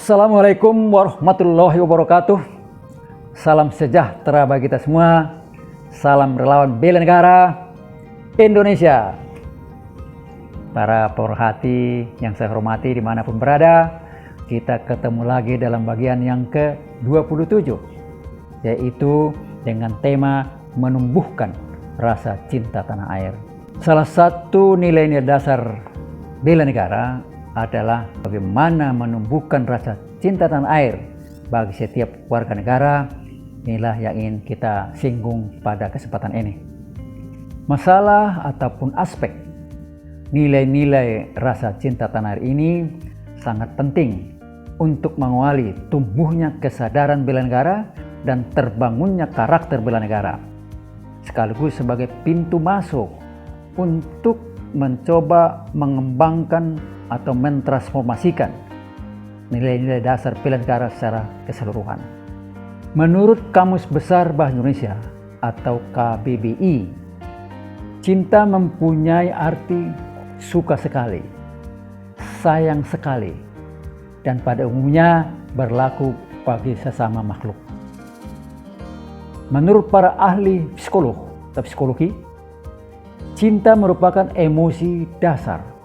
Assalamualaikum warahmatullahi wabarakatuh. Salam sejahtera bagi kita semua. Salam relawan bela negara Indonesia. Para pemerhati yang saya hormati dimanapun berada, kita ketemu lagi dalam bagian yang ke-27, yaitu dengan tema menumbuhkan rasa cinta tanah air. Salah satu nilai-nilai dasar bela negara adalah bagaimana menumbuhkan rasa cinta tanah air bagi setiap warga negara. Inilah yang ingin kita singgung pada kesempatan ini. Masalah ataupun aspek nilai-nilai rasa cinta tanah air ini sangat penting untuk mengawali tumbuhnya kesadaran bela negara dan terbangunnya karakter bela negara, sekaligus sebagai pintu masuk untuk mencoba mengembangkan atau mentransformasikan nilai-nilai dasar bela negara secara keseluruhan. Menurut Kamus Besar Bahasa Indonesia atau KBBI, cinta mempunyai arti suka sekali, sayang sekali, dan pada umumnya berlaku bagi sesama makhluk. Menurut para ahli psikologi, cinta merupakan emosi dasar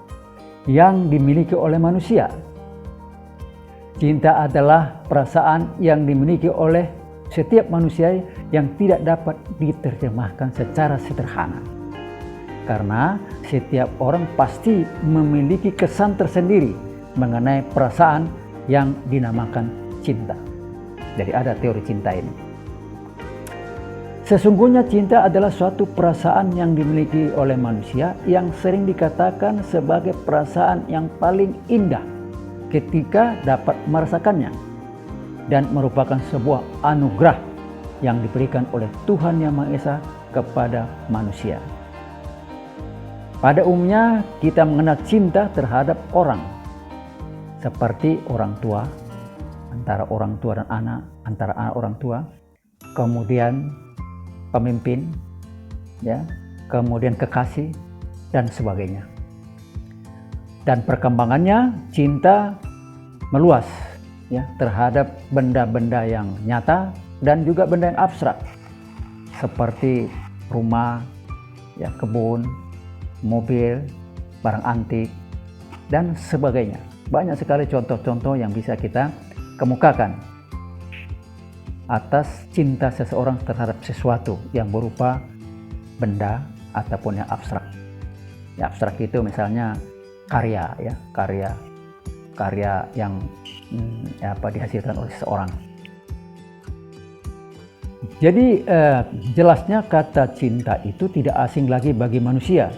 yang dimiliki oleh manusia. Cinta adalah perasaan yang dimiliki oleh setiap manusia yang tidak dapat diterjemahkan secara sederhana. Karena setiap orang pasti memiliki kesan tersendiri mengenai perasaan yang dinamakan cinta. Jadi ada teori cinta ini. Sesungguhnya cinta adalah suatu perasaan yang dimiliki oleh manusia yang sering dikatakan sebagai perasaan yang paling indah ketika dapat merasakannya, dan merupakan sebuah anugerah yang diberikan oleh Tuhan Yang Maha Esa kepada manusia. Pada umumnya kita mengenal cinta terhadap orang, seperti orang tua, antara orang tua dan anak, antara anak orang tua, kemudian pemimpin, ya, kemudian kekasih, dan sebagainya. Dan perkembangannya cinta meluas, ya, terhadap benda-benda yang nyata dan juga benda yang abstrak, seperti rumah, ya, kebun, mobil, barang antik, dan sebagainya. Banyak sekali contoh-contoh yang bisa kita kemukakan atas cinta seseorang terhadap sesuatu yang berupa benda ataupun yang abstrak. Ya, abstrak itu misalnya karya, ya, karya yang dihasilkan oleh seseorang. Jadi jelasnya kata cinta itu tidak asing lagi bagi manusia,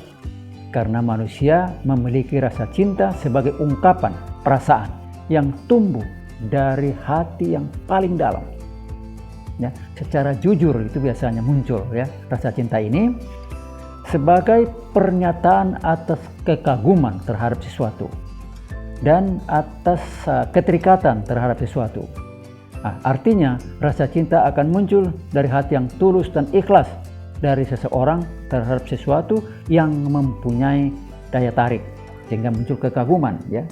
karena manusia memiliki rasa cinta sebagai ungkapan perasaan yang tumbuh dari hati yang paling dalam. Ya, secara jujur itu biasanya muncul, ya, rasa cinta ini sebagai pernyataan atas kekaguman terhadap sesuatu dan atas keterikatan terhadap sesuatu. Nah, artinya rasa cinta akan muncul dari hati yang tulus dan ikhlas dari seseorang terhadap sesuatu yang mempunyai daya tarik sehingga muncul kekaguman, ya.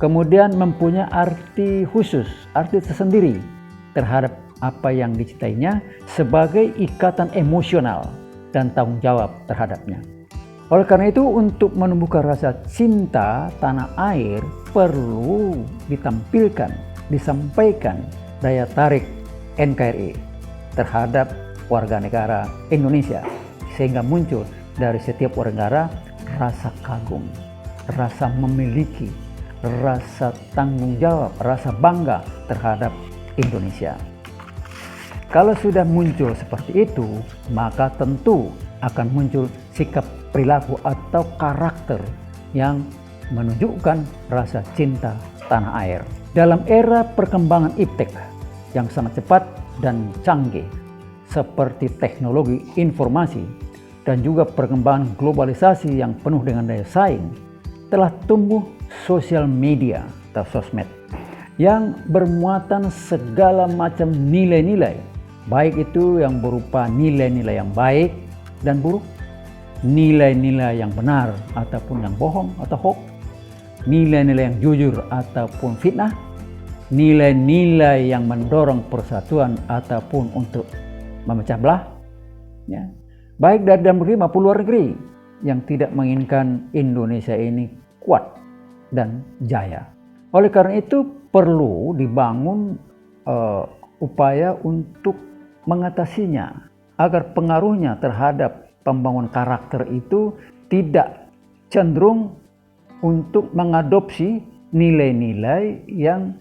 Kemudian mempunyai arti khusus, arti tersendiri terhadap apa yang dicintainya sebagai ikatan emosional dan tanggung jawab terhadapnya. Oleh karena itu, untuk menumbuhkan rasa cinta tanah air perlu ditampilkan, disampaikan daya tarik NKRI terhadap warga negara Indonesia, sehingga muncul dari setiap warga negara rasa kagum, rasa memiliki, rasa tanggung jawab, rasa bangga terhadap Indonesia. Kalau sudah muncul seperti itu, maka tentu akan muncul sikap perilaku atau karakter yang menunjukkan rasa cinta tanah air. Dalam era perkembangan iptek yang sangat cepat dan canggih, seperti teknologi informasi dan juga perkembangan globalisasi yang penuh dengan daya saing, telah tumbuh sosial media atau sosmed yang bermuatan segala macam nilai-nilai, baik itu yang berupa nilai-nilai yang baik dan buruk, nilai-nilai yang benar ataupun yang bohong atau hoax, nilai-nilai yang jujur ataupun fitnah, nilai-nilai yang mendorong persatuan ataupun untuk memecah belah, ya, baik dari dalam negeri maupun luar negeri, yang tidak menginginkan Indonesia ini kuat dan jaya. Oleh karena itu perlu dibangun upaya untuk mengatasinya agar pengaruhnya terhadap pembangunan karakter itu tidak cenderung untuk mengadopsi nilai-nilai yang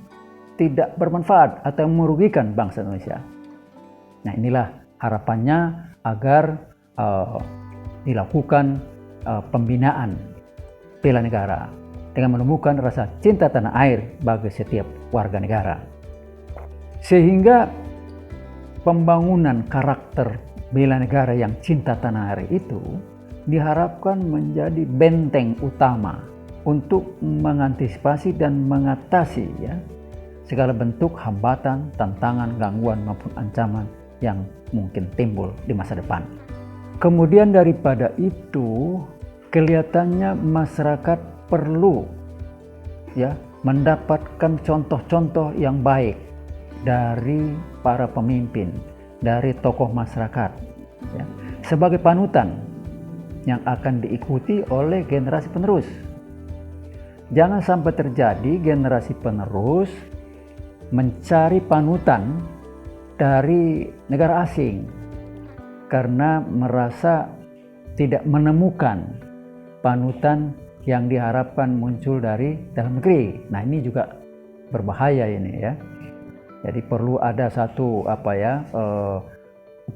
tidak bermanfaat atau merugikan bangsa Indonesia. Nah, inilah harapannya agar dilakukan pembinaan bela negara dengan menemukan rasa cinta tanah air bagi setiap warga negara. Sehingga pembangunan karakter bela negara yang cinta tanah air itu diharapkan menjadi benteng utama untuk mengantisipasi dan mengatasi, ya, segala bentuk hambatan, tantangan, gangguan maupun ancaman yang mungkin timbul di masa depan. Kemudian daripada itu, kelihatannya masyarakat perlu, ya, mendapatkan contoh-contoh yang baik dari para pemimpin, dari tokoh masyarakat, ya, sebagai panutan yang akan diikuti oleh generasi penerus. Jangan sampai terjadi generasi penerus mencari panutan dari negara asing karena merasa tidak menemukan panutan yang diharapkan muncul dari dalam negeri. Nah, ini juga berbahaya ini, ya. Jadi perlu ada satu upaya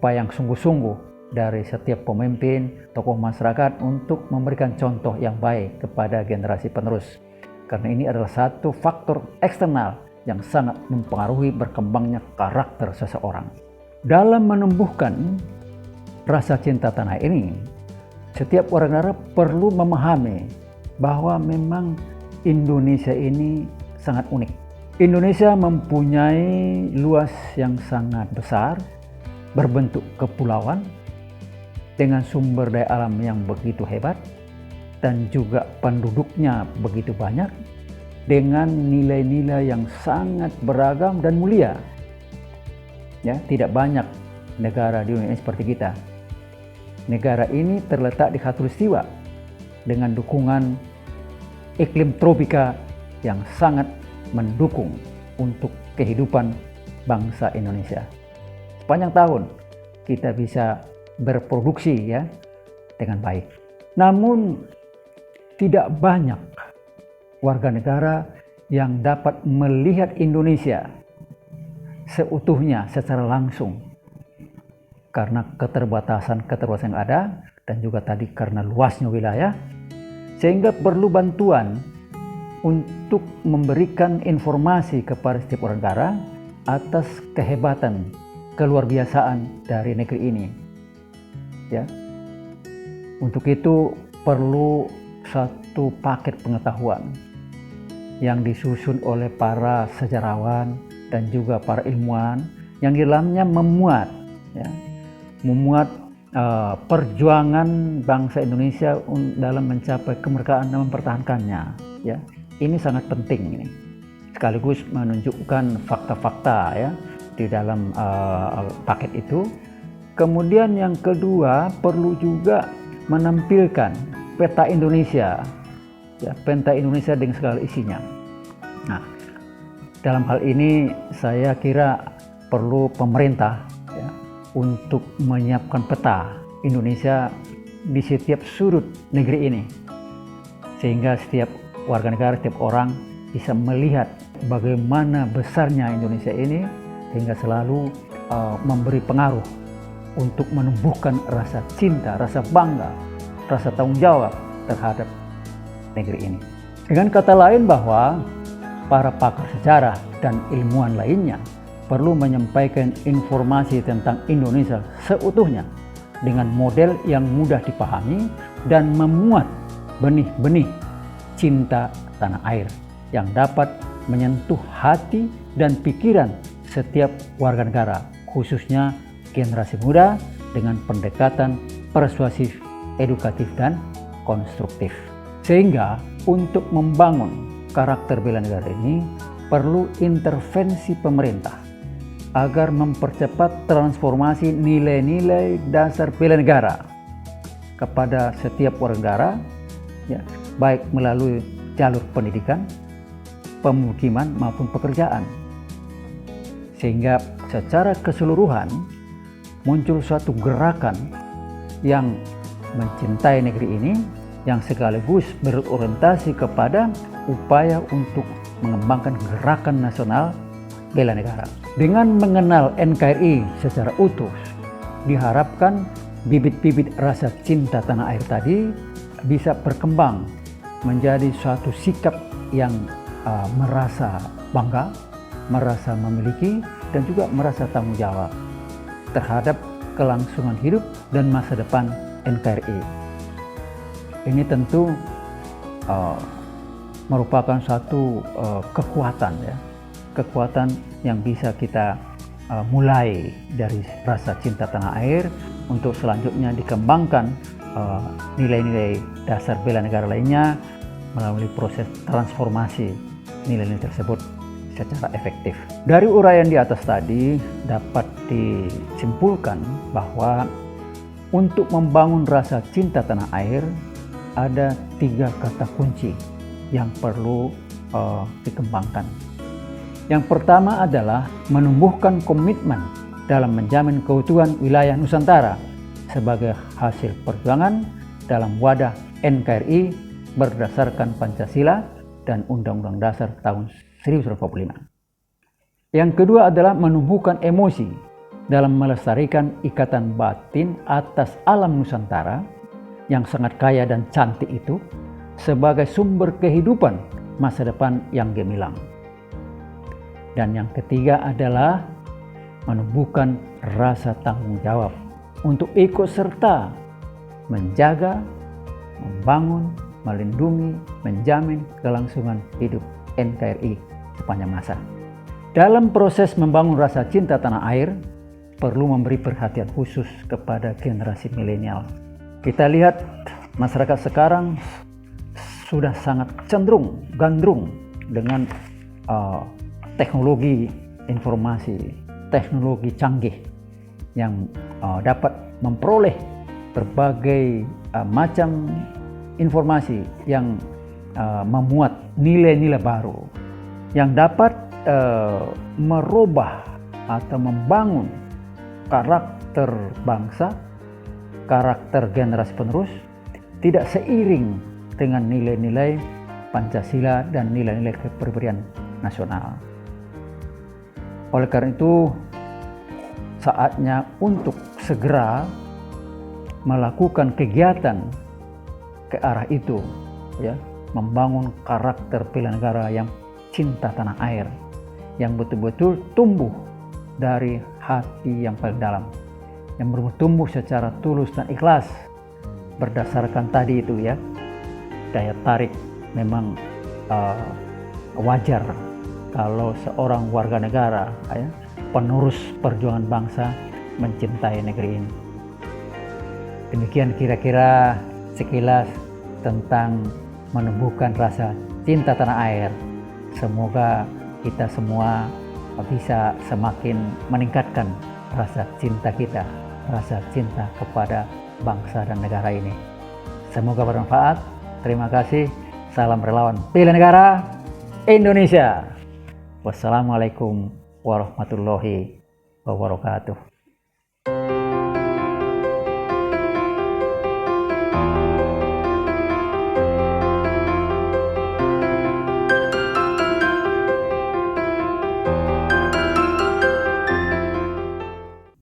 yang sungguh-sungguh dari setiap pemimpin, tokoh masyarakat untuk memberikan contoh yang baik kepada generasi penerus. Karena ini adalah satu faktor eksternal yang sangat mempengaruhi berkembangnya karakter seseorang. Dalam menumbuhkan rasa cinta tanah ini, setiap warga negara perlu memahami bahwa memang Indonesia ini sangat unik. Indonesia mempunyai luas yang sangat besar, berbentuk kepulauan, dengan sumber daya alam yang begitu hebat, dan juga penduduknya begitu banyak, dengan nilai-nilai yang sangat beragam dan mulia. Ya, tidak banyak negara di dunia seperti kita. Negara ini terletak di khatulistiwa dengan dukungan iklim tropika yang sangat mendukung untuk kehidupan bangsa Indonesia. Sepanjang tahun kita bisa berproduksi, ya, dengan baik. Namun tidak banyak warga negara yang dapat melihat Indonesia seutuhnya secara langsung karena keterbatasan yang ada, dan juga tadi karena luasnya wilayah, sehingga perlu bantuan untuk memberikan informasi kepada setiap orang negara atas kehebatan, keluarbiasaan dari negeri ini, ya. Untuk itu perlu satu paket pengetahuan yang disusun oleh para sejarawan dan juga para ilmuwan, yang di dalamnya memuat perjuangan bangsa Indonesia dalam mencapai kemerdekaan dan mempertahankannya, ya. Ini sangat penting ini, sekaligus menunjukkan fakta-fakta, ya, di dalam paket itu. Kemudian yang kedua, perlu juga menampilkan peta Indonesia, ya, peta Indonesia dengan segala isinya. Nah, dalam hal ini saya kira perlu pemerintah, ya, untuk menyiapkan peta Indonesia di setiap sudut negeri ini, sehingga setiap warga negara, setiap orang bisa melihat bagaimana besarnya Indonesia ini, sehingga selalu memberi pengaruh untuk menumbuhkan rasa cinta, rasa bangga, rasa tanggung jawab terhadap negeri ini. Dengan kata lain, bahwa para pakar sejarah dan ilmuwan lainnya perlu menyampaikan informasi tentang Indonesia seutuhnya dengan model yang mudah dipahami dan memuat benih-benih cinta tanah air yang dapat menyentuh hati dan pikiran setiap warga negara, khususnya generasi muda, dengan pendekatan persuasif, edukatif, dan konstruktif. Sehingga untuk membangun karakter bela negara ini perlu intervensi pemerintah agar mempercepat transformasi nilai-nilai dasar bela negara kepada setiap warga negara, ya, baik melalui jalur pendidikan, pemukiman maupun pekerjaan, sehingga secara keseluruhan muncul suatu gerakan yang mencintai negeri ini, yang sekaligus berorientasi kepada upaya untuk mengembangkan gerakan nasional bela negara. Dengan mengenal NKRI secara utuh, diharapkan bibit-bibit rasa cinta tanah air tadi bisa berkembang menjadi suatu sikap yang merasa bangga, merasa memiliki, dan juga merasa tanggung jawab terhadap kelangsungan hidup dan masa depan NKRI. Ini tentu merupakan suatu kekuatan, ya, kekuatan yang bisa kita mulai dari rasa cinta tanah air untuk selanjutnya dikembangkan nilai-nilai dasar bela negara lainnya melalui proses transformasi nilai-nilai tersebut secara efektif. Dari uraian di atas tadi dapat disimpulkan bahwa untuk membangun rasa cinta tanah air ada 3 kata kunci yang perlu dikembangkan. Yang pertama adalah menumbuhkan komitmen dalam menjamin keutuhan wilayah Nusantara sebagai hasil perjuangan dalam wadah NKRI berdasarkan Pancasila dan Undang-Undang Dasar tahun 1945. Yang kedua adalah menumbuhkan emosi dalam melestarikan ikatan batin atas alam Nusantara yang sangat kaya dan cantik itu sebagai sumber kehidupan masa depan yang gemilang. Dan yang ketiga adalah menumbuhkan rasa tanggung jawab untuk ikut serta menjaga, membangun, melindungi, menjamin kelangsungan hidup NKRI sepanjang masa. Dalam proses membangun rasa cinta tanah air, perlu memberi perhatian khusus kepada generasi milenial. Kita lihat masyarakat sekarang sudah sangat cenderung gandrung dengan teknologi informasi, teknologi canggih yang dapat memperoleh berbagai macam informasi yang memuat nilai-nilai baru yang dapat merubah atau membangun karakter bangsa, karakter generasi penerus, tidak seiring dengan nilai-nilai Pancasila dan nilai-nilai kepribadian nasional. Oleh karena itu, saatnya untuk segera melakukan kegiatan ke arah itu, ya, membangun karakter bela negara yang cinta tanah air, yang betul-betul tumbuh dari hati yang paling dalam, yang bertumbuh secara tulus dan ikhlas berdasarkan tadi itu, ya, daya tarik. Memang wajar kalau seorang warga negara, ya, penerus perjuangan bangsa mencintai negeri ini. Demikian kira-kira sekilas tentang menumbuhkan rasa cinta tanah air. Semoga kita semua bisa semakin meningkatkan rasa cinta kita, rasa cinta kepada bangsa dan negara ini. Semoga bermanfaat. Terima kasih. Salam relawan bela negara Indonesia. Wassalamualaikum warahmatullahi wabarakatuh.